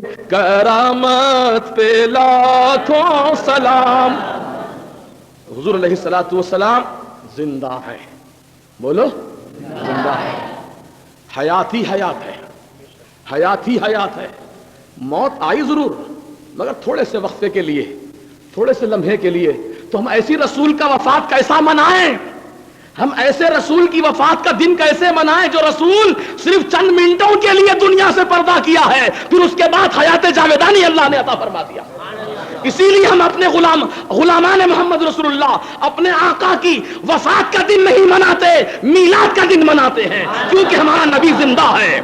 کرامت پہ لاکھوں سلام. حضور علیہ الصلوۃ والسلام زندہ ہے. بولو زندہ ہے. حیات ہی حیات ہے, حیات ہی حیات ہے. موت آئی ضرور مگر تھوڑے سے وقفے کے لیے, تھوڑے سے لمحے کے لیے. تو ہم ایسی رسول کا وفات کیسا منائیں, ہم ایسے رسول کی وفات کا دن کیسے منائیں جو رسول صرف چند منٹوں کے لیے دنیا سے پردہ کیا ہے, پھر اس کے بعد حیات جاویدانی اللہ نے عطا فرما دیا. اسی لیے ہم اپنے غلامان محمد رسول اللہ اپنے آقا کی وفات کا دن نہیں مناتے, میلاد کا دن مناتے ہیں, کیونکہ ہمارا نبی زندہ ہے.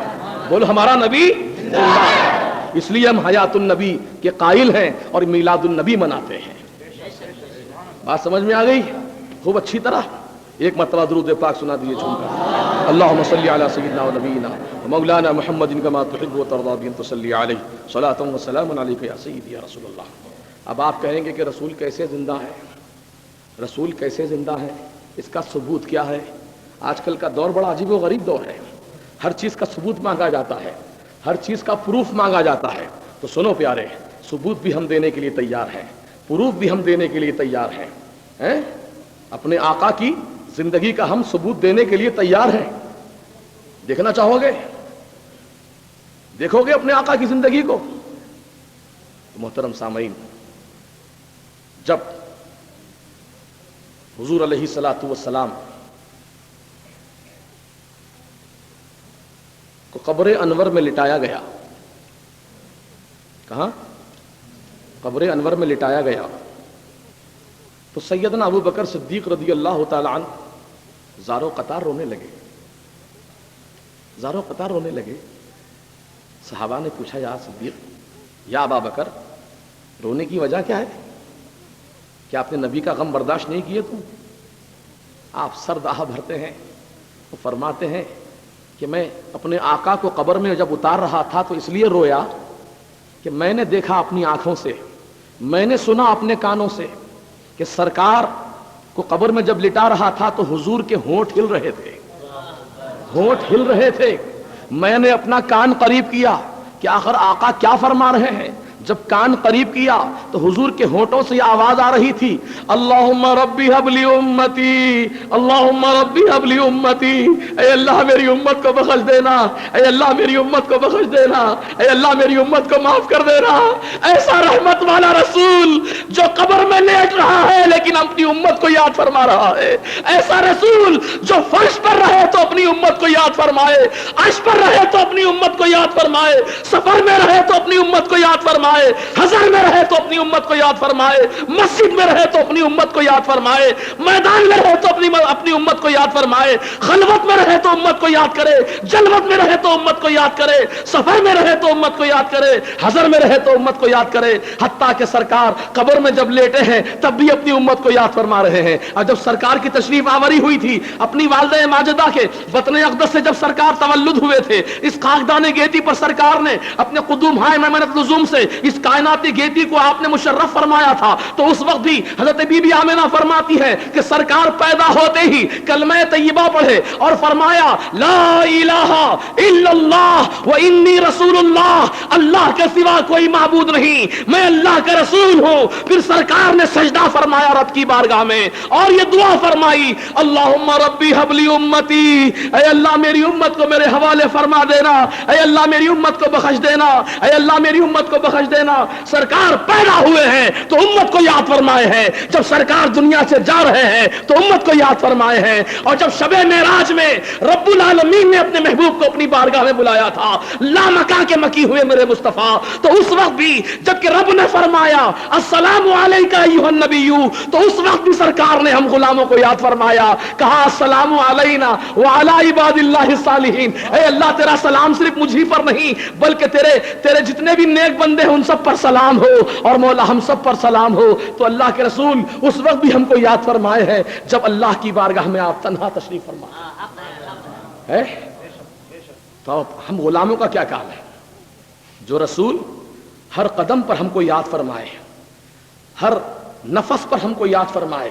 بولو ہمارا نبی زندہ ہے, اس لیے ہم حیات النبی کے قائل ہیں اور میلاد النبی مناتے ہیں. بات سمجھ میں آ گئی خوب اچھی طرح؟ ایک مرتبہ درود پاک سنا دیجیے جھوم کر. اللہم صلی علی سیدنا و نبینا و مولانا محمد کما تحب و ترضی بان تصلی علیہ صلاۃ و سلام علیک یا سیدی یا رسول اللہ. اب آپ کہیں گے کہ رسول کیسے زندہ ہے, رسول کیسے زندہ ہے, اس کا ثبوت کیا ہے؟ آج کل کا دور بڑا عجیب و غریب دور ہے, ہر چیز کا ثبوت مانگا جاتا ہے, ہر چیز کا پروف مانگا جاتا ہے. تو سنو پیارے, ثبوت بھی ہم دینے کے لیے تیار ہیں, پروف بھی ہم دینے کے لیے تیار ہیں. اپنے آقا کی زندگی کا ہم ثبوت دینے کے لیے تیار ہیں. دیکھنا چاہو گے؟ دیکھو گے اپنے آقا کی زندگی کو؟ محترم سامعین, جب حضور علیہ الصلوۃ والسلام کو قبر انور میں لٹایا گیا, کہاں؟ قبر انور میں لٹایا گیا, تو سیدنا ابو بکر صدیق رضی اللہ تعالی عنہ زارو قطار رونے لگے, زارو قطار رونے لگے. صحابہ نے پوچھا یا صدیق, یا ابا بکر, رونے کی وجہ کیا ہے؟ کیا آپ نے نبی کا غم برداشت نہیں کیے تم؟ آپ سرد آہ بھرتے ہیں, وہ فرماتے ہیں کہ میں اپنے آقا کو قبر میں جب اتار رہا تھا تو اس لیے رویا کہ میں نے دیکھا اپنی آنکھوں سے, میں نے سنا اپنے کانوں سے کہ سرکار کو قبر میں جب لٹا رہا تھا تو حضور کے ہونٹ ہل رہے تھے, ہونٹ ہل رہے تھے. میں نے اپنا کان قریب کیا کہ آخر آقا کیا فرما رہے ہیں. جب کان قریب کیا تو حضور کے ہونٹوں سے یہ آواز آ رہی تھی, اللہم ربی حب لی امتی, اللہم ربی حب لی امتی, اے اللہ میری امت کو بخش دینا, اے اللہ میری امت کو بخش دینا, اے اللہ میری امت کو معاف کر دینا. ایسا رحمت والا رسول جو قبر میں لیٹ رہا ہے لیکن اپنی امت کو یاد فرما رہا ہے. ایسا رسول جو فرش پر رہے تو اپنی امت کو یاد فرمائے, عرش پر رہے تو اپنی امت کو یاد فرمائے, سفر میں رہے تو اپنی امت کو یاد فرمائے, ہزار میں رہے تو اپنی امت کو یاد فرمائے, مسجد میں رہے تو اپنی امت کو یاد فرمائے, میدان میں رہے تو اپنی امت کو یاد فرمائے, خلوت میں رہے تو امت کو یاد کرے, جلوت میں رہے تو امت کو یاد کرے, سفر میں رہے تو امت کو یاد کرے, ہزار میں رہے تو امت کو یاد کرے. حتیٰ کہ سرکار قبر میں جب لیٹے ہیں تب بھی اپنی امت کو یاد فرما رہے ہیں. اور جب سرکار کی تشریف آوری ہوئی تھی اپنی والدہ ماجدہ کے وطن اقدس سے, جب سرکار تولد ہوئے تھے, اس خاکدان گیتی پر سرکار نے اپنے قدوم ہائے میمنت لزوم سے اس کائناتی گیتی کو آپ نے مشرف فرمایا تھا. تو اس وقت بھی حضرت بی بی آمنہ فرماتی ہے کہ سرکار پیدا ہوتے ہی کلمہ طیبہ پڑھے اور فرمایا لا الہ الا اللہ و انی رسول اللہ, اللہ کے سوا کوئی معبود نہیں, میں اللہ کا رسول ہوں. پھر سرکار نے سجدہ فرمایا رب کی بارگاہ میں اور یہ دعا فرمائی, اللہم ربی حب لی امتی, اے اللہ میری امت کو میرے حوالے فرما دینا, اے اللہ میری امت کو بخش دینا, اے اللہ میری امت کو بخش دینا. سرکار پیدا ہوئے ہیں تو امت کو یاد فرمائے ہیں, جب سرکار دنیا سے جا رہے ہیں تو امت کو یاد فرمائے ہیں, اور جب شب معراج میں رب العالمین نے اپنے محبوب کو اپنی بارگاہ میں بلایا تھا, لا مکان کے مکی ہوئے میرے مصطفیٰ, تو اس وقت بھی جبکہ رب نے فرمایا السلام علیکہ ایھا النبی, تو اس وقت بھی سرکار نے ہم غلاموں کو یاد فرمایا, کہا السلام علینا وعلی عباد اللہ الصالحین, اے اللہ تیرا سلام صرف مجھ ہی پر نہیں بلکہ تیرے جتنے بھی نیک بندے ہیں ان سب پر سلام ہو, اور مولا ہم سب پر سلام ہو. تو اللہ کے رسول اس وقت بھی ہم کو یاد فرمائے ہیں جب اللہ کی بارگاہ میں آپ تنہا تشریف فرما ہے. تو ہم غلاموں کا کیا کام ہے؟ جو رسول ہر قدم پر ہم کو یاد فرمائے, ہر نفس پر ہم کو یاد فرمائے,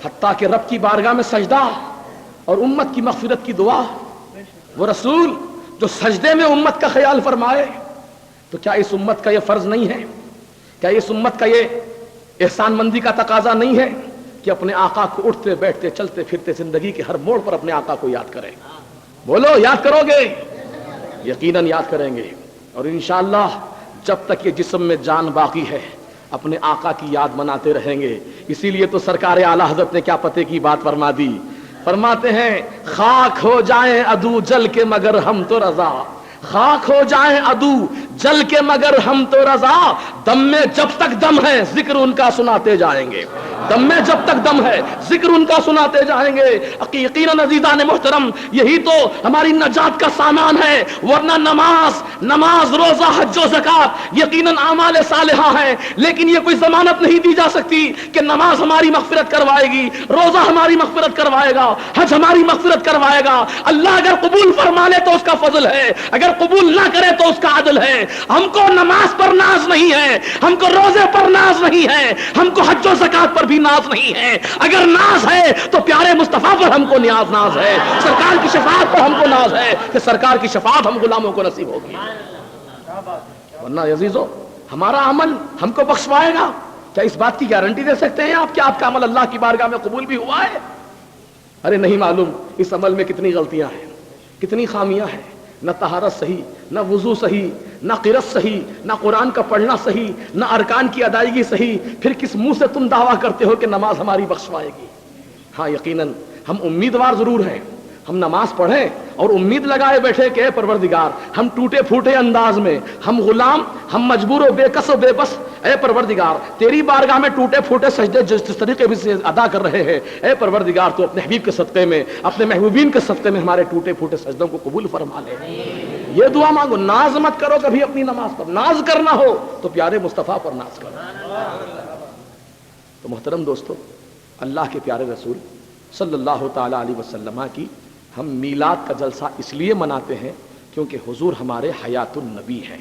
حتیٰ کہ رب کی بارگاہ میں سجدہ اور امت کی مغفرت کی دعا, وہ رسول جو سجدے میں امت کا خیال فرمائے, تو کیا اس امت کا یہ فرض نہیں ہے، کیا اس امت کا یہ احسان مندی کا تقاضا نہیں ہے کہ اپنے آقا کو اٹھتے بیٹھتے چلتے پھرتے زندگی کے ہر موڑ پر اپنے آقا کو یاد کریں؟ بولو، یاد کرو گے؟ یقیناً یاد کریں گے، اور انشاءاللہ جب تک یہ جسم میں جان باقی ہے اپنے آقا کی یاد مناتے رہیں گے۔ اسی لیے تو سرکار اعلیٰ حضرت نے کیا پتے کی بات فرما دی، فرماتے ہیں خاک ہو جائیں عدو جل کے مگر ہم تو رضا، خاک ہو جائیں عدو جل کے مگر ہم تو رضا، دم میں جب تک دم ہے ذکر ان کا سناتے جائیں گے، دم میں جب تک دم ہے ذکر ان کا سناتے جائیں گے۔ یقیناً عزیزان محترم یہی تو ہماری نجات کا سامان ہے، ورنہ نماز روزہ حج و زکات یقیناً اعمال صالحہ ہیں، لیکن یہ کوئی ضمانت نہیں دی جا سکتی کہ نماز ہماری مغفرت کروائے گی، روزہ ہماری مغفرت کروائے گا، حج ہماری مغفرت کروائے گا۔ اللہ اگر قبول فرما لے تو اس کا فضل ہے، اگر قبول نہ کرے تو اس کا عدل ہے۔ ہم کو نماز پر ناز نہیں ہے، ہم کو روزے پر ناز نہیں ہے، ہم کو حج و زکات پر بھی ناز نہیں ہے۔ اگر ناز ہے تو پیارے مصطفیٰ پر ہم کو ناز ہے، سرکار کی شفاعت پر ہم کو ناز ہے کہ سرکار کی شفاعت ہم غلاموں کو نصیب ہوگی۔ ورنہ عزیزو ہمارا عمل ہم کو بخشوائے گا؟ کیا اس بات کی گارنٹی دے سکتے ہیں آپ کہ آپ کا عمل اللہ کی بارگاہ میں قبول بھی ہوا ہے؟ ارے نہیں معلوم اس عمل میں کتنی غلطیاں ہیں، کتنی خامیاں ہیں، نہ طہارت صحیح، نہ وضو صحیح، نہ قرأت صحیح، نہ قرآن کا پڑھنا صحیح، نہ ارکان کی ادائیگی صحیح، پھر کس منہ سے تم دعویٰ کرتے ہو کہ نماز ہماری بخشوائے گی؟ ہاں یقیناً ہم امیدوار ضرور ہیں، ہم نماز پڑھیں اور امید لگائے بیٹھے کہ اے پروردگار ہم ٹوٹے پھوٹے انداز میں، ہم غلام، ہم مجبور و بے کس و بے بس، اے پروردگار تیری بارگاہ میں ٹوٹے پھوٹے سجدے جس طریقے سے ادا کر رہے ہیں، اے پروردگار تو اپنے حبیب کے صدقے میں، اپنے محبوبین کے صدقے میں ہمارے ٹوٹے پھوٹے سجدوں کو قبول فرما لے۔ یہ دعا مانگو، ناز مت کرو کبھی اپنی نماز پر، ناز کرنا ہو تو پیارے مصطفیٰ پر ناز کرو۔ تو محترم دوستو، اللہ کے پیارے رسول صلی اللہ تعالی علیہ وسلم کی ہم میلاد کا جلسہ اس لیے مناتے ہیں کیونکہ حضور ہمارے حیات النبی ہیں۔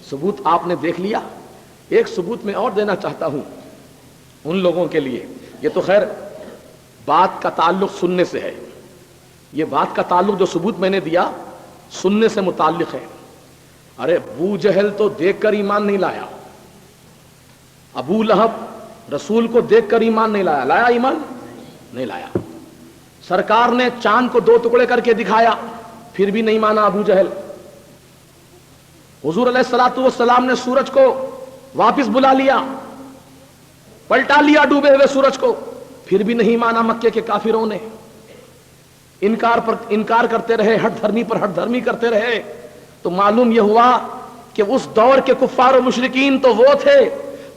ثبوت آپ نے دیکھ لیا، ایک ثبوت میں اور دینا چاہتا ہوں ان لوگوں کے لیے، یہ تو خیر بات کا تعلق سننے سے ہے، یہ بات کا تعلق جو ثبوت میں نے دیا سننے سے متعلق ہے۔ ارے ابو جہل تو دیکھ کر ایمان نہیں لایا، ابو لہب رسول کو دیکھ کر ایمان نہیں لایا، لایا ایمان نہیں لایا۔ سرکار نے چاند کو دو ٹکڑے کر کے دکھایا پھر بھی نہیں مانا ابو جہل۔ حضور علیہ الصلوۃ والسلام نے سورج کو واپس بلا لیا، پلٹا لیا ڈوبے ہوئے سورج کو، پھر بھی نہیں مانا مکے کے کافروں نے، انکار کرتے رہے، ہٹ دھرمی پر ہٹ دھرمی کرتے رہے۔ تو معلوم یہ ہوا کہ اس دور کے کفار و مشرکین تو وہ تھے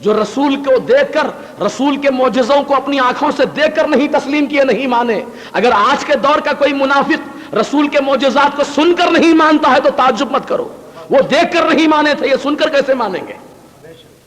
جو رسول کو دیکھ کر، رسول کے معجزوں کو اپنی آنکھوں سے دیکھ کر نہیں تسلیم کیے، نہیں مانے۔ اگر آج کے دور کا کوئی منافق رسول کے معجزات کو سن کر نہیں مانتا ہے تو تعجب مت کرو، وہ دیکھ کر نہیں مانے تھے، یہ سن کر کیسے مانیں گے؟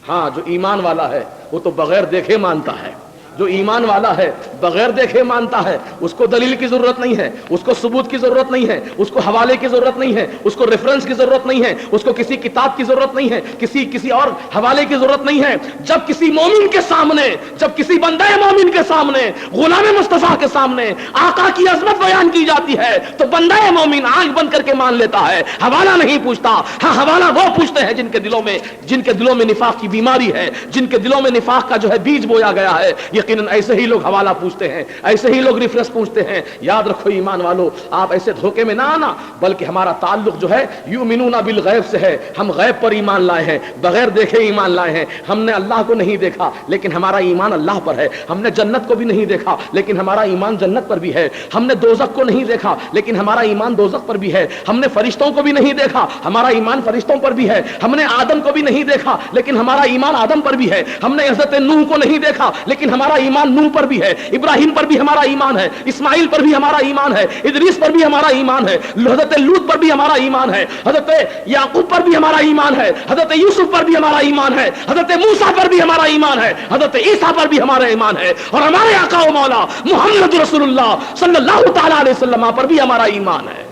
ہاں جو ایمان والا ہے وہ تو بغیر دیکھے مانتا ہے، جو ایمان والا ہے بغیر دیکھے مانتا ہے، اس کو دلیل کی ضرورت نہیں ہے، اس کو ثبوت کی ضرورت نہیں ہے، اس کو حوالے کی ضرورت نہیں ہے، اس کو ریفرنس کی ضرورت نہیں ہے، اس کو کسی کتاب کی ضرورت نہیں ہے، کسی اور حوالے کی ضرورت نہیں ہے۔ جب کسی مومن کے سامنے، جب کسی بندہ مومن کے سامنے، غلام مصطفیٰ کے سامنے آقا کی عظمت بیان کی جاتی ہے تو بندہ مومن آنکھ بند کر کے مان لیتا ہے، حوالہ نہیں پوچھتا۔ ہاں حوالہ وہ پوچھتے ہیں جن کے دلوں میں نفاق کی بیماری ہے، جن کے دلوں میں نفاق کا جو ہے بیج بویا گیا ہے۔ یقیناً ایسے ہی لوگ حوالہ پوچھتے ہیں، ایسے ہی لوگ ریفرنس پوچھتے ہیں۔ یاد رکھو ایمان والو، آپ ایسے دھوکے میں نہ آنا، بلکہ ہمارا تعلق جو ہے یؤمنون بالغیب سے ہے، ہم غیب پر ایمان لائے ہیں، بغیر دیکھے ایمان لائے ہیں۔ ہم نے اللہ کو نہیں دیکھا لیکن ہمارا ایمان اللہ پر ہے، ہم نے جنت کو بھی نہیں دیکھا لیکن ہمارا ایمان جنت پر بھی ہے، ہم نے دوزخ کو نہیں دیکھا لیکن ہمارا ایمان دوزخ پر بھی ہے، ہم نے فرشتوں کو بھی نہیں دیکھا ہمارا ایمان فرشتوں پر بھی ہے، ہم نے آدم کو بھی نہیں دیکھا لیکن ہمارا ایمان آدم پر بھی ہے، ہم نے حضرت نوح کو نہیں دیکھا لیکن ہمارا ایمان نوح پر بھی ہے، ابراہیم پر بھی ہمارا ایمان ہے، اسماعیل پر بھی ہمارا ایمان ہے، ادریس پر بھی ہمارا ایمان ہے، حضرت لوط پر بھی ہمارا ایمان ہے، حضرت یعقوب پر بھی ہمارا ایمان ہے، حضرت یوسف پر بھی ہمارا ایمان ہے، حضرت موسیٰ پر بھی ہمارا ایمان ہے، حضرت عیسیٰ پر بھی ہمارا ایمان ہے، اور ہمارے آقا و مولا محمد رسول اللہ صلی اللہ تعالی علیہ وسلم پر بھی ہمارا ایمان ہے۔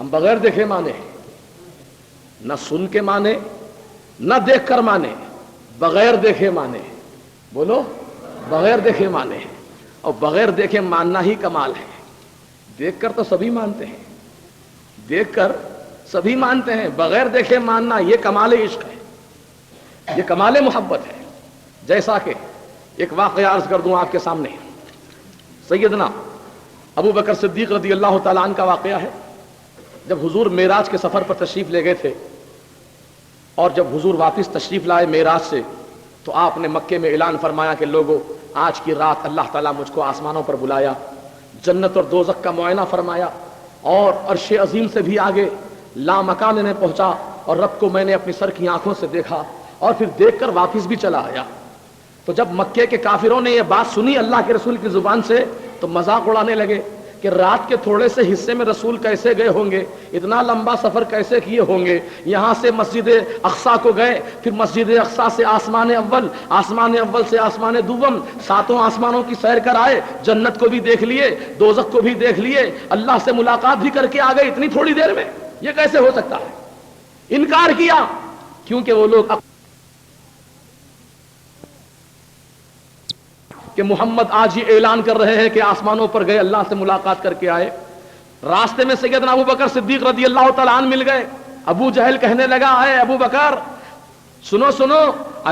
ہم بغیر دیکھے مانے، نہ سن کے مانے، نہ دیکھ کر مانے، بغیر دیکھے مانے۔ بولو، بغیر دیکھے مانے، اور بغیر دیکھے ماننا ہی کمال ہے۔ دیکھ کر تو سبھی مانتے ہیں، دیکھ کر سبھی مانتے ہیں، بغیر دیکھے ماننا یہ کمال عشق ہے، یہ کمال محبت ہے۔ جیسا کہ ایک واقعہ عرض کر دوں آپ کے سامنے، سیدنا ابو بکر صدیق رضی اللہ تعالیٰ عنہ کا واقعہ ہے۔ جب حضور معراج کے سفر پر تشریف لے گئے تھے اور جب حضور واپس تشریف لائے معراج سے، تو آپ نے مکے میں اعلان فرمایا کہ لوگوں، آج کی رات اللہ تعالیٰ مجھ کو آسمانوں پر بلایا، جنت اور دوزخ کا معائنہ فرمایا، اور عرش عظیم سے بھی آگے لامکان میں پہنچا، اور رب کو میں نے اپنی سر کی آنکھوں سے دیکھا، اور پھر دیکھ کر واپس بھی چلا آیا۔ تو جب مکے کے کافروں نے یہ بات سنی اللہ کے رسول کی زبان سے، تو مذاق اڑانے لگے کہ رات کے تھوڑے سے حصے میں رسول کیسے گئے ہوں گے، اتنا لمبا سفر کیسے کیے ہوں گے، یہاں سے مسجد اقصیٰ کو گئے، پھر مسجد اقصیٰ سے آسمان اول، آسمان اول سے آسمان دوم، ساتوں آسمانوں کی سیر کر آئے، جنت کو بھی دیکھ لیے، دوزخ کو بھی دیکھ لیے، اللہ سے ملاقات بھی کر کے آ گئے اتنی تھوڑی دیر میں، یہ کیسے ہو سکتا ہے؟ انکار کیا، کیونکہ وہ لوگ کہ محمد آج ہی اعلان کر رہے ہیں کہ آسمانوں پر گئے، اللہ سے ملاقات کر کے آئے۔ راستے میں سیدنا ابو بکر صدیق رضی اللہ تعالیٰ عنہ مل گئے۔ ابو جہل کہنے لگا، اے ابو بکر سنو سنو،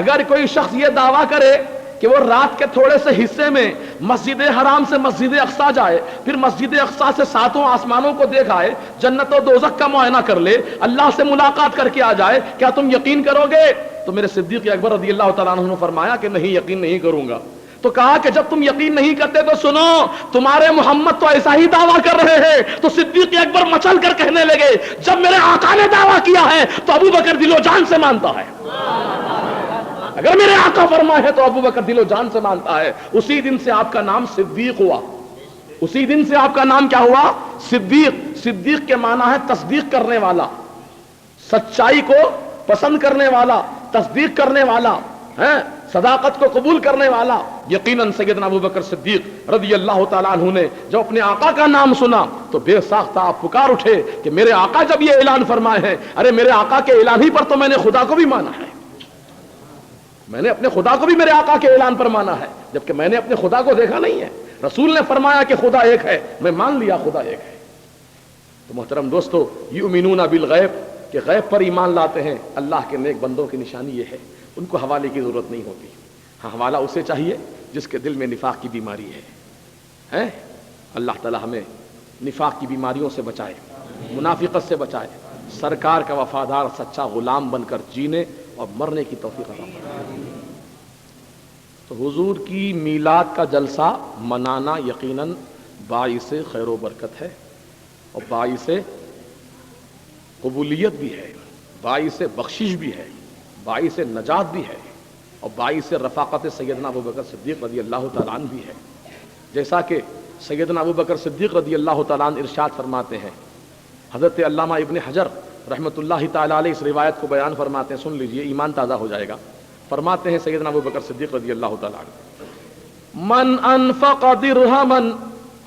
اگر کوئی شخص یہ دعویٰ کرے کہ وہ رات کے تھوڑے سے حصے میں مسجد حرام سے مسجد اقصیٰ جائے، پھر مسجد اقصیٰ سے ساتوں آسمانوں کو دیکھ آئے، جنت و دوزخ کا معائنہ کر لے، اللہ سے ملاقات کر کے آ جائے، کیا تم یقین کرو گے؟ تو میرے صدیق اکبر رضی اللہ تعالیٰ عنہ نے فرمایا کہ نہیں، یقین نہیں کروں گا۔ تو کہا کہ جب تم یقین نہیں کرتے تو سنو، تمہارے محمد تو ایسا ہی دعویٰ کر رہے ہیں۔ تو صدیق اکبر مچل کر کہنے لگے، جب میرے آقا نے دعویٰ کیا ہے تو ابو بکر دل و جان سے مانتا ہے، اگر میرے آقا فرمائے ہے تو ابو بکر دل و جان سے مانتا ہے۔ اسی دن سے آپ کا نام صدیق ہوا، اسی دن سے آپ کا نام کیا ہوا؟ صدیق۔ صدیق کے معنی ہے تصدیق کرنے والا، سچائی کو پسند کرنے والا، تصدیق کرنے والا ہے، صداقت کو قبول کرنے والا۔ یقیناً سیدنا ابو بکر صدیق رضی اللہ تعالیٰ عنہ نے جب اپنے آقا کا نام سنا تو بے ساختہ آپ پکار اٹھے کہ میرے آقا جب یہ اعلان فرمائے ہیں، ارے میرے آقا کے اعلان ہی پر تو میں نے خدا کو بھی مانا ہے، میں نے اپنے خدا کو بھی میرے آقا کے اعلان پر مانا ہے، جبکہ میں نے اپنے خدا کو دیکھا نہیں ہے، رسول نے فرمایا کہ خدا ایک ہے، میں مان لیا خدا ایک ہے۔ تو محترم دوستو، یؤمنون بالغیب، کہ غیب پر ایمان لاتے ہیں، اللہ کے نیک بندوں کی نشانی یہ ہے، ان کو حوالے کی ضرورت نہیں ہوتی۔ ہاں، حوالہ اسے چاہیے جس کے دل میں نفاق کی بیماری ہے۔ اللہ تعالی ہمیں نفاق کی بیماریوں سے بچائے، منافقت سے بچائے، سرکار کا وفادار سچا غلام بن کر جینے اور مرنے کی توفیق عطا فرمائے۔ تو حضور کی میلاد کا جلسہ منانا یقیناً باعث خیر و برکت ہے، اور باعث قبولیت بھی ہے، باعث بخشش بھی ہے، باعث نجات بھی ہے، اور باعث رفاقت سیدنا ابو بکر صدیق رضی اللہ تعالیٰ عنہ بھی ہے۔ جیسا کہ سیدنا ابو بکر صدیق رضی اللہ تعالیٰ عنہ ارشاد فرماتے ہیں، حضرت علامہ ابن حجر رحمۃ اللہ تعالیٰ علیہ اس روایت کو بیان فرماتے ہیں، سن لیجئے، ایمان تازہ ہو جائے گا۔ فرماتے ہیں سیدنا ابو بکر صدیق رضی اللہ تعالیٰ عنہ، من انفق درہما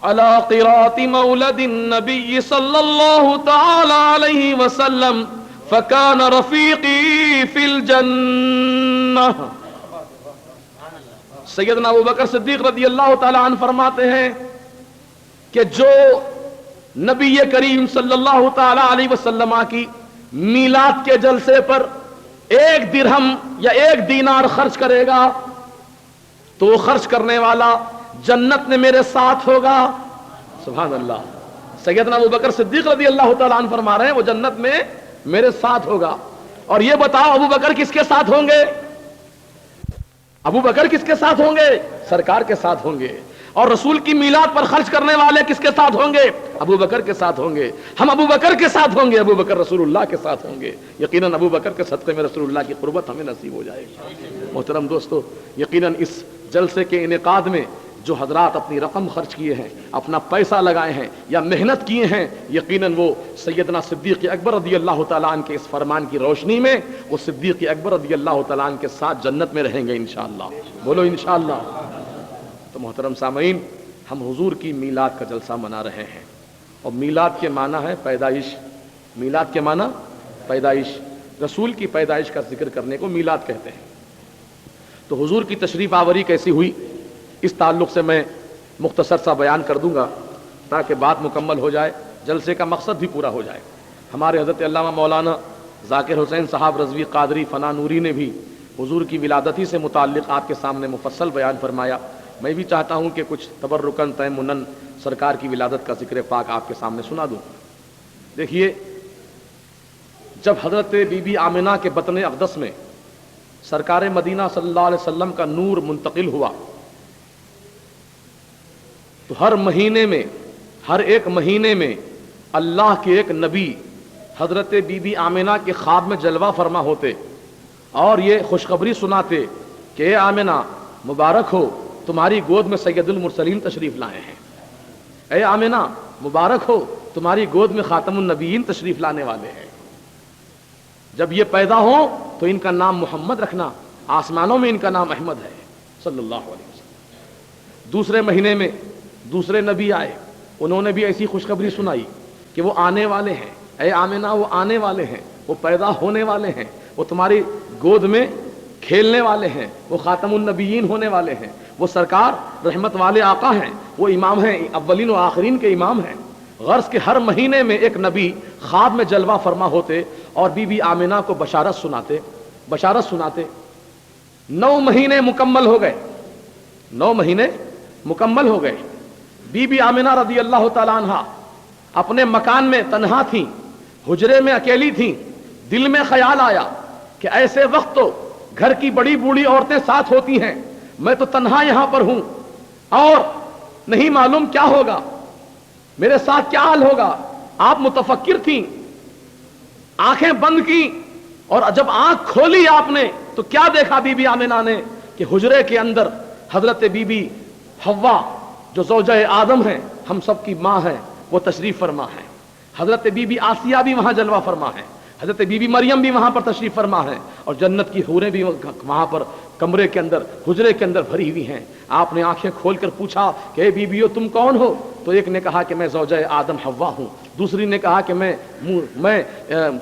علی قراءۃ مولد النبی صلی اللہ تعالی علیہ وسلم فکان رفیقی فی الجنہ۔ سیدنا ابو بکر صدیق رضی اللہ تعالیٰ عنہ فرماتے ہیں کہ جو نبی کریم صلی اللہ تعالی علیہ وسلم کی میلاد کے جلسے پر 1 درہم یا 1 دینار خرچ کرے گا تو وہ خرچ کرنے والا جنت میں میرے ساتھ ہوگا۔ سبحان اللہ، سیدنا ابو بکر صدیق رضی اللہ تعالیٰ عنہ فرما رہے ہیں وہ جنت میں میرے ساتھ ہوگا۔ اور یہ بتاؤ ابو بکر کس کے ساتھ ہوں گے؟ ابو بکر کس کے ساتھ ہوں گے؟ سرکار کے ساتھ ہوں گے۔ اور رسول کی میلاد پر خرچ کرنے والے کس کے ساتھ ہوں گے؟ ابو بکر کے ساتھ ہوں گے۔ ہم ابو بکر کے ساتھ ہوں گے، ابو بکر رسول اللہ کے ساتھ ہوں گے۔ یقیناً ابو بکر کے صدقے میں رسول اللہ کی قربت ہمیں نصیب ہو جائے گی۔ محترم دوستو، یقیناً اس جلسے کے انعقاد میں جو حضرات اپنی رقم خرچ کیے ہیں، اپنا پیسہ لگائے ہیں یا محنت کیے ہیں، یقیناً وہ سیدنا صدیق اکبر رضی اللہ تعالیٰ عنہ کے اس فرمان کی روشنی میں وہ صدیق اکبر رضی اللہ تعالیٰ عنہ کے ساتھ جنت میں رہیں گے انشاءاللہ۔ بولو انشاءاللہ۔ تو محترم سامعین، ہم حضور کی میلاد کا جلسہ منا رہے ہیں، اور میلاد کے معنی ہے پیدائش۔ میلاد کے معنی پیدائش، رسول کی پیدائش کا ذکر کرنے کو میلاد کہتے ہیں۔ تو حضور کی تشریف آوری کیسی ہوئی، اس تعلق سے میں مختصر سا بیان کر دوں گا تاکہ بات مکمل ہو جائے، جلسے کا مقصد بھی پورا ہو جائے۔ ہمارے حضرت علامہ مولانا ذاکر حسین صاحب رضوی قادری فنا نوری نے بھی حضور کی ولادتی سے متعلق آپ کے سامنے مفصل بیان فرمایا. میں بھی چاہتا ہوں کہ کچھ تبرکن تیمنن سرکار کی ولادت کا ذکر پاک آپ کے سامنے سنا دوں. دیکھیے، جب حضرت بی بی آمنہ کے بطن اقدس میں سرکار مدینہ صلی اللہ علیہ وسلم کا نور منتقل ہوا تو ہر مہینے میں، ہر ایک مہینے میں اللہ کے ایک نبی حضرت بی بی آمنہ کے خواب میں جلوہ فرما ہوتے اور یہ خوشخبری سناتے کہ اے آمنہ مبارک ہو، تمہاری گود میں سید المرسلین تشریف لائے ہیں. اے آمنہ مبارک ہو، تمہاری گود میں خاتم النبیین تشریف لانے والے ہیں. جب یہ پیدا ہوں تو ان کا نام محمد رکھنا، آسمانوں میں ان کا نام احمد ہے صلی اللہ علیہ وسلم. دوسرے مہینے میں دوسرے نبی آئے، انہوں نے بھی ایسی خوشخبری سنائی کہ وہ آنے والے ہیں. اے آمنہ وہ آنے والے ہیں، وہ پیدا ہونے والے ہیں، وہ تمہاری گود میں کھیلنے والے ہیں، وہ خاتم النبیین ہونے والے ہیں، وہ سرکار رحمت والے آقا ہیں، وہ امام ہیں، اولین و آخرین کے امام ہیں. غرض کے ہر مہینے میں ایک نبی خواب میں جلوہ فرما ہوتے اور بی بی آمنہ کو بشارت سناتے. 9 مہینے مکمل ہو گئے، 9 مہینے مکمل ہو گئے. بی بی آمنہ رضی اللہ تعالی عنہا اپنے مکان میں تنہا تھیں، حجرے میں اکیلی تھیں. دل میں خیال آیا کہ ایسے وقت تو گھر کی بڑی بوڑھی عورتیں ساتھ ہوتی ہیں، میں تو تنہا یہاں پر ہوں اور نہیں معلوم کیا ہوگا، میرے ساتھ کیا حال ہوگا. آپ متفکر تھیں، آنکھیں بند کی اور جب آنکھ کھولی آپ نے تو کیا دیکھا بی بی آمنہ نے کہ حجرے کے اندر حضرت بی بی حوا جو زوجہ آدم ہیں، ہم سب کی ماں ہے، وہ تشریف فرما ہے. حضرت بی بی آسیہ بھی وہاں جلوہ فرما ہے، حضرت بی بی مریم بھی وہاں پر تشریف فرما ہے اور جنت کی حوریں بھی وہاں پر کمرے کے اندر حجرے کے اندر بھری ہوئی ہیں. آپ نے آنکھیں کھول کر پوچھا کہ اے بیویو تم کون ہو؟ تو ایک نے کہا کہ میں زوجہ آدم حوا ہوں، دوسری نے کہا کہ میں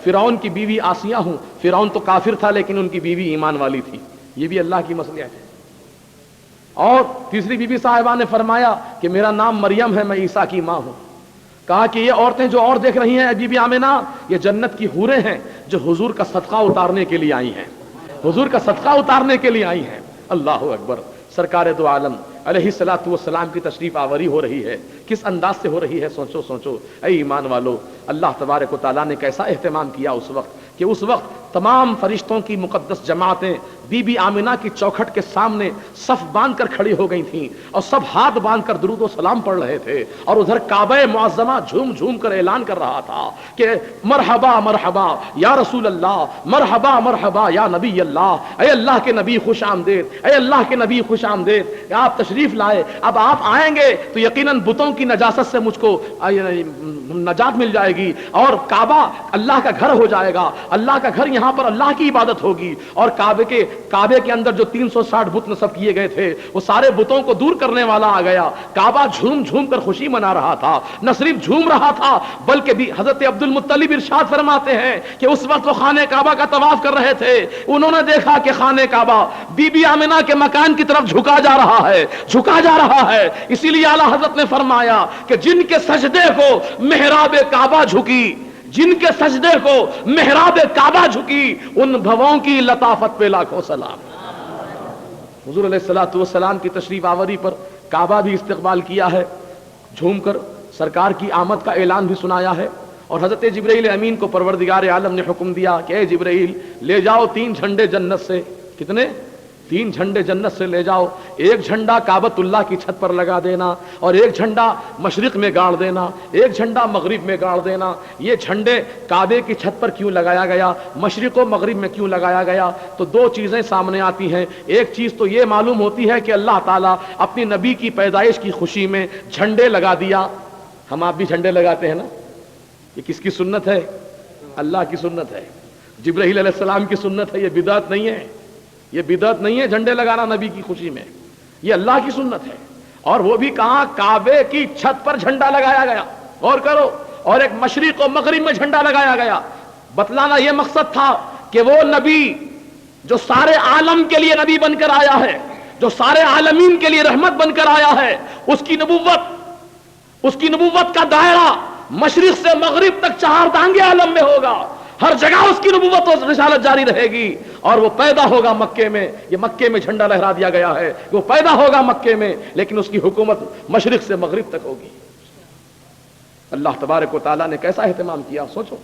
فرعون کی بیوی آسیہ ہوں. فرعون تو کافر تھا لیکن ان کی بیوی ایمان والی تھی. یہ بھی اللہ کی مصلحت ہے. اور تیسری بیوی صاحبہ نے فرمایا کہ میرا نام مریم ہے، میں عیسیٰ کی ماں ہوں. کہا کہ یہ عورتیں جو اور دیکھ رہی ہیں بی بی آمنہ، یہ جنت کی حوریں ہیں جو حضور کا صدقہ اتارنے کے لیے آئی ہیں، حضور کا صدقہ اتارنے کے لیے آئی ہیں. اللہ اکبر. سرکار دو عالم علیہ الصلوۃ والسلام کی تشریف آوری ہو رہی ہے. کس انداز سے ہو رہی ہے؟ سوچو اے ایمان والو، اللہ تبارک و تعالیٰ نے کیسا اہتمام کیا اس وقت کہ اس وقت تمام فرشتوں کی مقدس جماعتیں بی بی آمنہ کی چوکھٹ کے سامنے صف باندھ کر کھڑی ہو گئی تھیں اور سب ہاتھ باندھ کر درود و سلام پڑھ رہے تھے اور ادھر کعبہ معظمہ جھوم جھوم کر اعلان کر رہا تھا کہ مرحبا مرحبا یا رسول اللہ، مرحبا مرحبا یا نبی اللہ. اے اللہ کے نبی خوش آمدید، اے اللہ کے نبی خوش آمدید، آپ تشریف لائے. اب آپ آئیں گے تو یقیناً بتوں کی نجاست سے مجھ کو نجات مل جائے گی اور کعبہ اللہ کا گھر ہو جائے گا. اللہ کا گھر، یہاں پر اللہ کی عبادت ہوگی. اور کعبے کے اندر جو 360 بت نصب کیے گئے تھے وہ سارے بتوں کو دور کرنے والا آ گیا. کعبہ جھوم جھوم کر خوشی منا رہا تھا، نہ صرف جھوم رہا تھا بلکہ بھی حضرت عبد المطلب ارشاد فرماتے ہیں کہ اس وقت وہ خانہ کعبہ کا طواف کر رہے تھے. انہوں نے دیکھا کہ خانہ کعبہ بی بی آمنہ کے مکان کی طرف جھکا جا رہا ہے، جھکا جا رہا ہے. اسی لیے اعلیٰ حضرت نے فرمایا کہ جن کے سجدے کو محراب کعبہ جھکی، جن کے سجدے کو محراب کعبہ جھکی، ان بھووں کی لطافت پہ لاکھوں سلام. حضور علیہ الصلوۃ والسلام کی تشریف آوری پر کعبہ بھی استقبال کیا ہے، جھوم کر سرکار کی آمد کا اعلان بھی سنایا ہے. اور حضرت جبرائیل امین کو پروردگار عالم نے حکم دیا کہ اے جبرائیل لے جاؤ 3 جھنڈے جنت سے. کتنے؟ 3 جھنڈے جنت سے لے جاؤ. ایک جھنڈا کعبۃ اللہ کی چھت پر لگا دینا اور ایک جھنڈا مشرق میں گاڑ دینا، ایک جھنڈا مغرب میں گاڑ دینا. یہ جھنڈے کعبے کی چھت پر کیوں لگایا گیا، مشرق و مغرب میں کیوں لگایا گیا؟ تو 2 چیزیں سامنے آتی ہیں. ایک چیز تو یہ معلوم ہوتی ہے کہ اللہ تعالیٰ اپنی نبی کی پیدائش کی خوشی میں جھنڈے لگا دیا. ہم آپ بھی جھنڈے لگاتے ہیں نا. یہ کس کی سنت ہے؟ اللہ کی سنت ہے، جبرائیل علیہ السلام کی سنت ہے. یہ بدعت نہیں ہے، یہ بدعت نہیں ہے جھنڈے لگانا نبی کی خوشی میں، یہ اللہ کی سنت ہے. اور وہ بھی کہاں؟ کعبے کی چھت پر جھنڈا لگایا گیا. غور کرو. اور ایک مشرق و مغرب میں جھنڈا لگایا گیا. بتلانا یہ مقصد تھا کہ وہ نبی جو سارے عالم کے لیے نبی بن کر آیا ہے، جو سارے عالمین کے لیے رحمت بن کر آیا ہے، اس کی نبوت کا دائرہ مشرق سے مغرب تک چہار دانگے عالم میں ہوگا، ہر جگہ اس کی نبوت و رسالت جاری رہے گی، اور وہ پیدا ہوگا مکے میں. یہ مکے میں جھنڈا لہرا دیا گیا ہے، وہ پیدا ہوگا مکے میں، لیکن اس کی حکومت مشرق سے مغرب تک ہوگی. اللہ تبارک و تعالیٰ نے کیسا اہتمام کیا سوچو.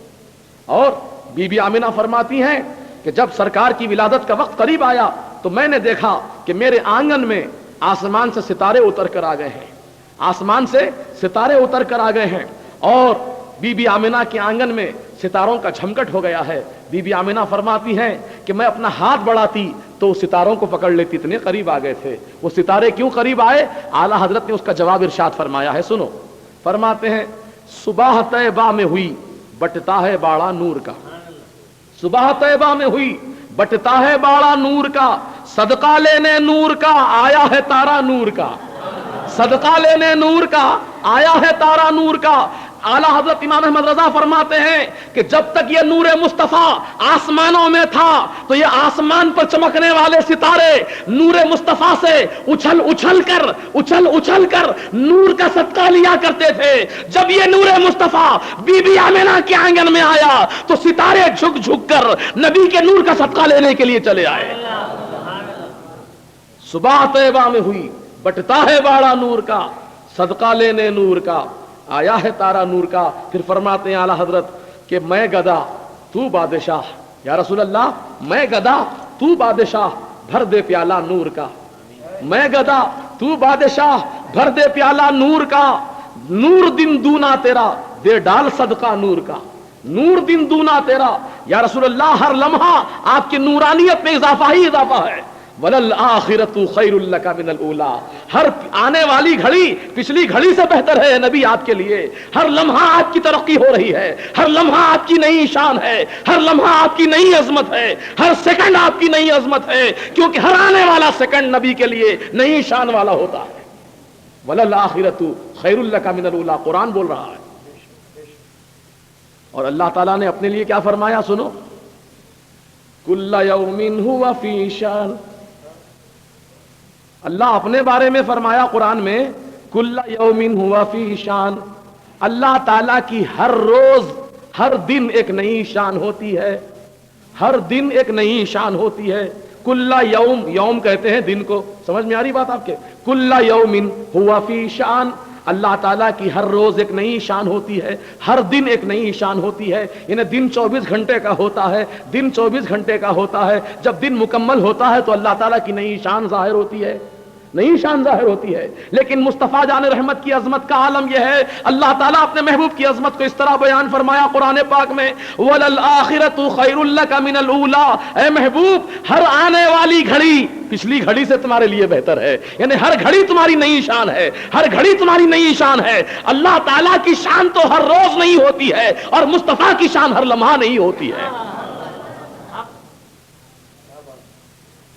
اور بی بی آمنہ فرماتی ہیں کہ جب سرکار کی ولادت کا وقت قریب آیا تو میں نے دیکھا کہ میرے آنگن میں آسمان سے ستارے اتر کر آ گئے ہیں، آسمان سے ستارے اتر کر آ گئے ہیں، اور بی بی آمنہ کے آنگن میں ستاروں کا جھمکٹ ہو گیا ہے. بی بی آمنہ فرماتی ہیں کہ میں اپنا ہاتھ بڑھاتی تو ستاروں کو پکڑ لیتی، اتنے قریب آ گئے تھے. وہ ستارے کیوں قریب آئے؟ اعلیٰ حضرت نے اس کا جواب ارشاد فرمایا ہے، سنو. فرماتے ہیں صبح طیبہ میں ہوئی بٹتا ہے باڑا نور کا، صبح طیبہ میں ہوئی بٹتا ہے باڑا نور کا، صدقہ لینے نور کا آیا ہے تارا نور کا، صدقہ لینے نور کا آیا ہے تارا نور کا. اعلیٰ حضرت امام احمد رضا فرماتے ہیں کہ جب تک یہ نور مصطفیٰ آسمانوں میں تھا تو یہ آسمان پر چمکنے والے ستارے نور مصطفیٰ سے اچھل اچھل کر نور کا صدقہ لیا کرتے تھے. جب یہ نور مصطفیٰ بی بی آمنہ کے آنگن میں آیا تو ستارے جھک جھک کر نبی کے نور کا صدقہ لینے کے لیے چلے آئے. صبح طیبہ میں ہوئی بٹتا ہے باڑا نور کا، صدقہ لینے نور کا آیا ہے تارا نور کا. پھر فرماتے ہیں اعلیٰ حضرت کہ میں گدا تو بادشاہ، یا رسول اللہ میں گدا تو بادشاہ بھر دے پیالہ نور کا، میں گدا تو بادشاہ بھر دے پیالہ نور کا، نور دن دونا تیرا دے ڈال صدقہ نور کا، نور دن دونا تیرا. یا رسول اللہ ہر لمحہ آپ کی نورانیت میں اضافہ ہی اضافہ ہے. وَلَلْآخِرَةُ خَيْرٌ لَكَ مِنَ الْأُولَىٰ، ہر آنے والی گھڑی پچھلی گھڑی سے بہتر ہے نبی آپ کے لیے. ہر لمحہ آپ کی ترقی ہو رہی ہے، ہر لمحہ آپ کی نئی شان ہے، ہر لمحہ آپ کی نئی عظمت ہے، ہر سیکنڈ آپ کی نئی عظمت ہے، کیونکہ ہر آنے والا سیکنڈ نبی کے لیے نئی شان والا ہوتا ہے. وَلَلْآخِرَةُ خَيْرٌ لَكَ مِنَ الْأُولَىٰ قرآن بول رہا ہے. اور اللہ تعالیٰ نے اپنے لیے کیا فرمایا سنو، كُلَّ يَوْمٍ هُوَ فِي شَأْنٍ. اللہ اپنے بارے میں فرمایا قرآن میں کل یوم ہوا فی شان. اللہ تعالیٰ کی ہر روز ہر دن ایک نئی شان ہوتی ہے، ہر دن ایک نئی شان ہوتی ہے. کل یوم، یوم کہتے ہیں دن کو، سمجھ میں آ رہی بات آپ کے؟ کل یوم ہوا فی شان، اللہ تعالیٰ کی ہر روز ایک نئی شان ہوتی ہے، ہر دن ایک نئی شان ہوتی ہے. یعنی دن 24 گھنٹے کا ہوتا ہے، دن 24 گھنٹے کا ہوتا ہے. جب دن مکمل ہوتا ہے تو اللہ تعالیٰ کی نئی شان ظاہر ہوتی ہے، نئی شان ظاہر ہوتی ہے. لیکن مصطفیٰ جان رحمت کی عظمت کا عالم یہ ہے، اللہ تعالیٰ اپنے محبوب کی عظمت کو اس طرح بیان فرمایا قرآن پاک میں وَلَلْآخِرَةُ خَيْرٌ لَكَ مِنَ الْأُولَىٰ. اے محبوب ہر آنے والی گھڑی پچھلی گھڑی سے تمہارے لیے بہتر ہے. یعنی ہر گھڑی تمہاری نئی شان ہے، ہر گھڑی تمہاری نئی شان ہے. اللہ تعالیٰ کی شان تو ہر روز نہیں ہوتی ہے، اور مصطفیٰ کی شان ہر لمحہ نہیں ہوتی ہے.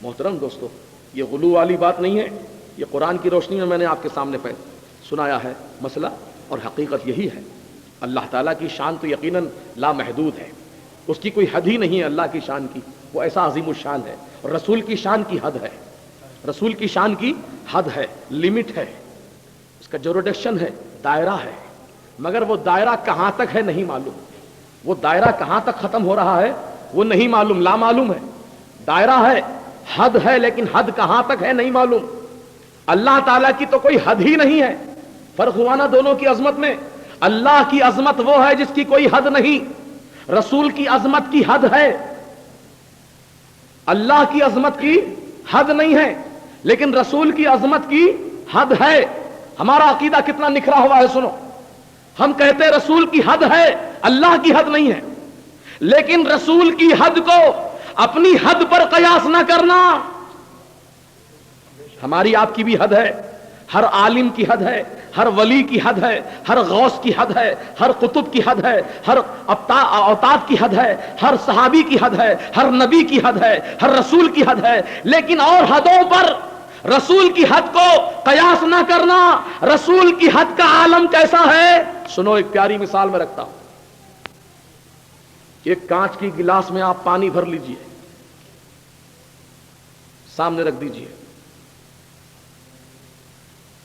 محترم دوستو، یہ غلو والی بات نہیں ہے، یہ قرآن کی روشنی میں میں نے آپ کے سامنے سنایا ہے مسئلہ، اور حقیقت یہی ہے. اللہ تعالیٰ کی شان تو یقیناً لامحدود ہے، اس کی کوئی حد ہی نہیں ہے. اللہ کی شان کی وہ ایسا عظیم الشان ہے. اور رسول کی شان کی حد ہے، رسول کی شان کی حد ہے، لمٹ ہے، اس کا جوریڈکشن ہے، دائرہ ہے. مگر وہ دائرہ کہاں تک ہے نہیں معلوم، وہ دائرہ کہاں تک ختم ہو رہا ہے وہ نہیں معلوم، لا معلوم ہے. دائرہ ہے، حد ہے، لیکن حد کہاں تک ہے نہیں معلوم. اللہ تعالیٰ کی تو کوئی حد ہی نہیں ہے. فرق ہوا نا دونوں کی عظمت میں؟ اللہ کی عظمت وہ ہے جس کی کوئی حد نہیں، رسول کی عظمت کی حد ہے. اللہ کی عظمت کی حد نہیں ہے، لیکن رسول کی عظمت کی حد ہے. ہمارا عقیدہ کتنا نکھرا ہوا ہے سنو. ہم کہتے رسول کی حد ہے، اللہ کی حد نہیں ہے. لیکن رسول کی حد کو اپنی حد پر قیاس نہ کرنا. ہماری آپ کی بھی حد ہے، ہر عالم کی حد ہے، ہر ولی کی حد ہے، ہر غوث کی حد ہے، ہر قطب کی حد ہے، ہر اوتاد کی حد ہے، ہر صحابی کی حد ہے، ہر نبی کی حد ہے، ہر رسول کی حد ہے. لیکن اور حدوں پر رسول کی حد کو قیاس نہ کرنا. رسول کی حد کا عالم کیسا ہے سنو، ایک پیاری مثال میں رکھتا ہوں. ایک کانچ کی گلاس میں آپ پانی بھر لیجئے، سامنے رکھ دیجئے،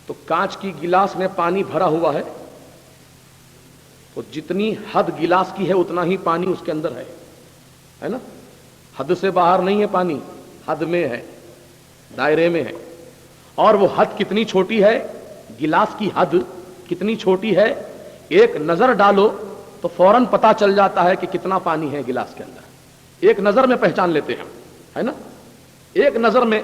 تو کانچ کی گلاس میں پانی بھرا ہوا ہے، تو جتنی حد گلاس کی ہے اتنا ہی پانی اس کے اندر ہے نا. حد سے باہر نہیں ہے پانی، حد میں ہے، دائرے میں ہے. اور وہ حد کتنی چھوٹی ہے، گلاس کی حد کتنی چھوٹی ہے، ایک نظر ڈالو تو فوراً پتا چل جاتا ہے کہ کتنا پانی ہے گلاس کے اندر. ایک نظر میں پہچان لیتے ہیں، ہے نا. ایک نظر میں،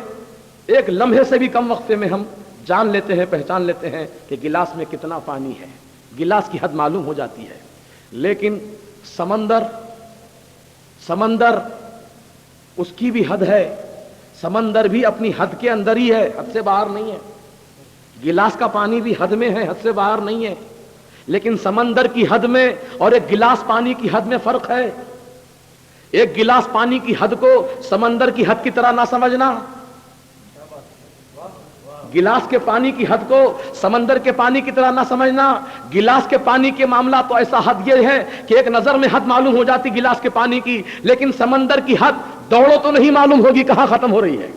ایک لمحے سے بھی کم وقفے میں ہم جان لیتے ہیں، پہچان لیتے ہیں کہ گلاس میں کتنا پانی ہے. گلاس کی حد معلوم ہو جاتی ہے. لیکن سمندر اس کی بھی حد ہے. سمندر بھی اپنی حد کے اندر ہی ہے، حد سے باہر نہیں ہے. گلاس کا پانی بھی حد میں ہے، حد سے باہر نہیں ہے. لیکن سمندر کی حد میں اور ایک گلاس پانی کی حد میں فرق ہے. ایک گلاس پانی کی حد کو سمندر کی حد کی طرح نہ سمجھنا. گلاس کے پانی کی حد کو سمندر کے پانی کی طرح نہ سمجھنا. گلاس کے پانی کے معاملہ تو ایسا حد یہ ہے کہ ایک نظر میں حد معلوم ہو جاتی گلاس کے پانی کی. لیکن سمندر کی حد دوڑو تو نہیں معلوم ہوگی کہاں ختم ہو رہی ہے،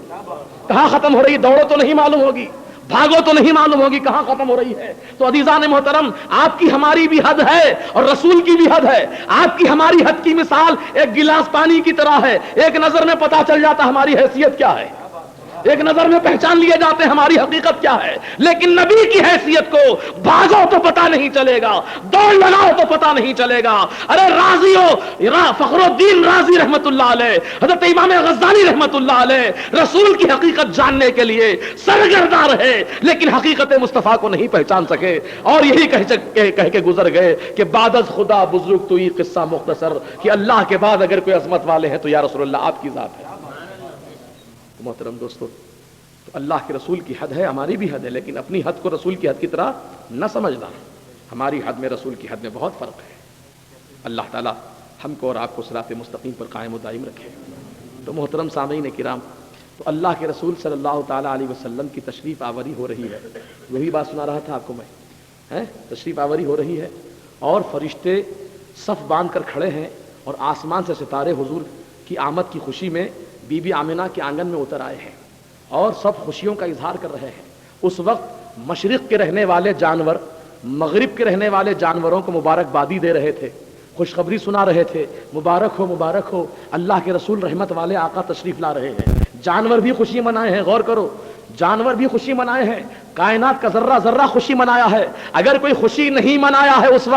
کہاں ختم ہو رہی ہے. دوڑو تو نہیں معلوم ہوگی، بھاگو تو نہیں معلوم ہوگی کہاں ختم ہو رہی ہے. تو عزیزان محترم، آپ کی ہماری بھی حد ہے اور رسول کی بھی حد ہے. آپ کی ہماری حد کی مثال ایک گلاس پانی کی طرح ہے. ایک نظر میں پتا چل جاتا ہماری حیثیت کیا ہے، ایک نظر میں پہچان لیے جاتے ہیں ہماری حقیقت کیا ہے. لیکن نبی کی حیثیت کو بھاگو تو پتا نہیں چلے گا، دوڑ لگاؤ تو پتا نہیں چلے گا. ارے فخر الدین رازی رحمت اللہ علیہ، حضرت امام غزالی رحمت اللہ علیہ رسول کی حقیقت جاننے کے لیے سرگرداں رہے، لیکن حقیقت مصطفیٰ کو نہیں پہچان سکے. اور یہی کہہ کے گزر گئے کہ بعد از خدا بزرگ تو یہ قصہ مختصر، کہ اللہ کے بعد اگر کوئی عظمت والے ہیں تو یا رسول اللہ آپ کی ذات ہے. محترم دوستو، تو اللہ کے رسول کی حد ہے، ہماری بھی حد ہے. لیکن اپنی حد کو رسول کی حد کی طرح نہ سمجھنا. ہماری حد میں رسول کی حد میں بہت فرق ہے. اللہ تعالیٰ ہم کو اور آپ کو صراط مستقیم پر قائم و دائم رکھے. تو محترم سامعین کرام، تو اللہ کے رسول صلی اللہ تعالیٰ علیہ وسلم کی تشریف آوری ہو رہی ہے. وہی بات سنا رہا تھا آپ کو میں، تشریف آوری ہو رہی ہے اور فرشتے صف باندھ کر کھڑے ہیں اور آسمان سے ستارے حضور کی آمد کی خوشی میں بی بی آمنہ کے آنگن میں اتر آئے ہیں اور سب خوشیوں کا اظہار کر رہے ہیں. اس وقت مشرق کے رہنے والے جانور مغرب کے رہنے والے جانوروں کو مبارکبادی دے رہے تھے، خوشخبری سنا رہے تھے. مبارک ہو، مبارک ہو، اللہ کے رسول رحمت والے آقا تشریف لا رہے ہیں. جانور بھی خوشی منائے ہیں. غور کرو، جانور بھی خوشی منائے ہیں. کائنات کا ذرہ ذرہ خوشی منایا ہے. اگر کوئی خوشی نہیں منایا ہے اس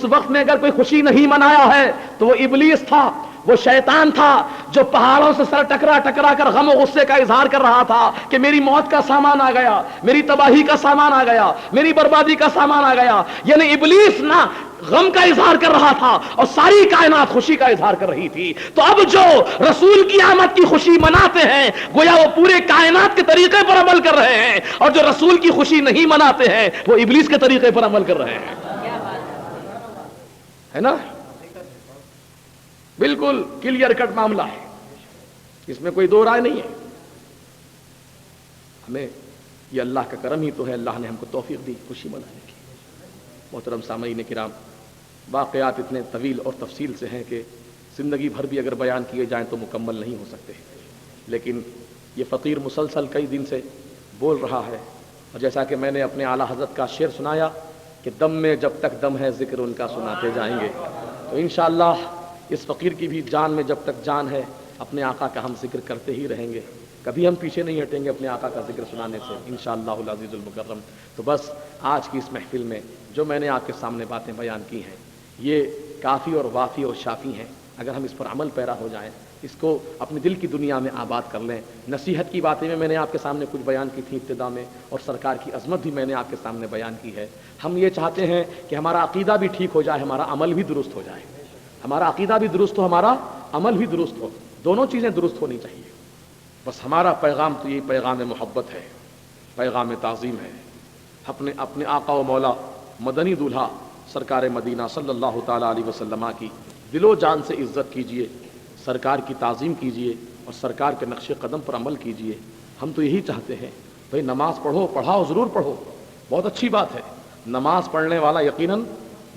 وقت میں اگر کوئی خوشی نہیں منایا ہے تو وہ ابلیس تھا، وہ شیطان تھا جو پہاڑوں سے سر ٹکرا ٹکرا کر غم و غصے کا اظہار کر رہا تھا کہ میری موت کا سامان آ گیا، میری تباہی کا سامان آ گیا، میری بربادی کا سامان آ گیا. یعنی ابلیس نہ غم کا اظہار کر رہا تھا اور ساری کائنات خوشی کا اظہار کر رہی تھی. تو اب جو رسول کی آمد کی خوشی مناتے ہیں گویا وہ پورے کائنات کے طریقے پر عمل کر رہے ہیں، اور جو رسول کی خوشی نہیں مناتے ہیں وہ ابلیس کے طریقے پر عمل کر رہے ہیں. ہے نا؟ بالکل کلیئر کٹ معاملہ ہے، اس میں کوئی دو رائے نہیں ہے. ہمیں یہ اللہ کا کرم ہی تو ہے، اللہ نے ہم کو توفیق دی خوشی منانے کی. محترم سامعین کرام، واقعات اتنے طویل اور تفصیل سے ہیں کہ زندگی بھر بھی اگر بیان کیے جائیں تو مکمل نہیں ہو سکتے. لیکن یہ فقیر مسلسل کئی دن سے بول رہا ہے، اور جیسا کہ میں نے اپنے اعلیٰ حضرت کا شعر سنایا کہ دم میں جب تک دم ہے ذکر ان کا سناتے جائیں گے، تو انشاءاللہ اس فقیر کی بھی جان میں جب تک جان ہے اپنے آقا کا ہم ذکر کرتے ہی رہیں گے. کبھی ہم پیچھے نہیں ہٹیں گے اپنے آقا کا ذکر سنانے سے انشاءاللہ العزیز المکرم. تو بس آج کی اس محفل میں جو میں نے آپ کے سامنے باتیں بیان کی ہیں یہ کافی اور وافی اور شافی ہیں. اگر ہم اس پر عمل پیرا ہو جائیں، اس کو اپنے دل کی دنیا میں آباد کر لیں. نصیحت کی باتیں میں نے آپ کے سامنے کچھ بیان کی تھی ابتدا میں، اور سرکار کی عظمت بھی میں نے آپ کے سامنے بیان کی ہے. ہم یہ چاہتے ہیں کہ ہمارا عقیدہ بھی ٹھیک ہو جائے، ہمارا عمل بھی درست ہو جائے. ہمارا عقیدہ بھی درست ہو، ہمارا عمل بھی درست ہو، دونوں چیزیں درست ہونی چاہیے. بس ہمارا پیغام تو یہ پیغام محبت ہے، پیغام تعظیم ہے. اپنے آقا و مولا مدنی دولہا سرکار مدینہ صلی اللہ تعالیٰ علیہ وسلم کی دل و جان سے عزت کیجئے، سرکار کی تعظیم کیجئے اور سرکار کے نقش قدم پر عمل کیجئے. ہم تو یہی چاہتے ہیں. بھئی نماز پڑھو، پڑھاؤ، ضرور پڑھو، بہت اچھی بات ہے. نماز پڑھنے والا یقیناً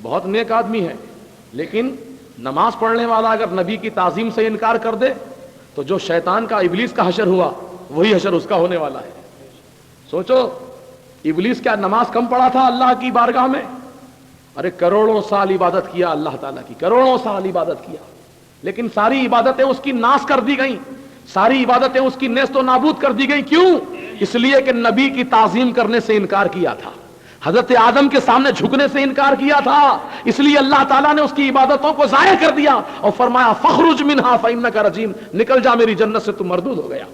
بہت نیک آدمی ہے، لیکن نماز پڑھنے والا اگر نبی کی تعظیم سے انکار کر دے تو جو شیطان کا ابلیس کا حشر ہوا وہی حشر اس کا ہونے والا ہے. سوچو، ابلیس کیا نماز کم پڑھا تھا اللہ کی بارگاہ میں؟ ارے کروڑوں سال عبادت کیا اللہ تعالیٰ کی، کروڑوں سال عبادت کیا، لیکن ساری عبادتیں اس کی ناس کر دی گئیں، ساری عبادتیں اس کی نیست و نابود کر دی گئیں. کیوں؟ اس لیے کہ نبی کی تعظیم کرنے سے انکار کیا تھا، حضرت آدم کے سامنے جھکنے سے انکار کیا تھا، اس لیے اللہ تعالیٰ نے اس کی عبادتوں کو ضائع کر دیا اور فرمایا فخرج منہا فإنک رجیم، نکل جا میری جنت سے، تو مردود ہو گیا.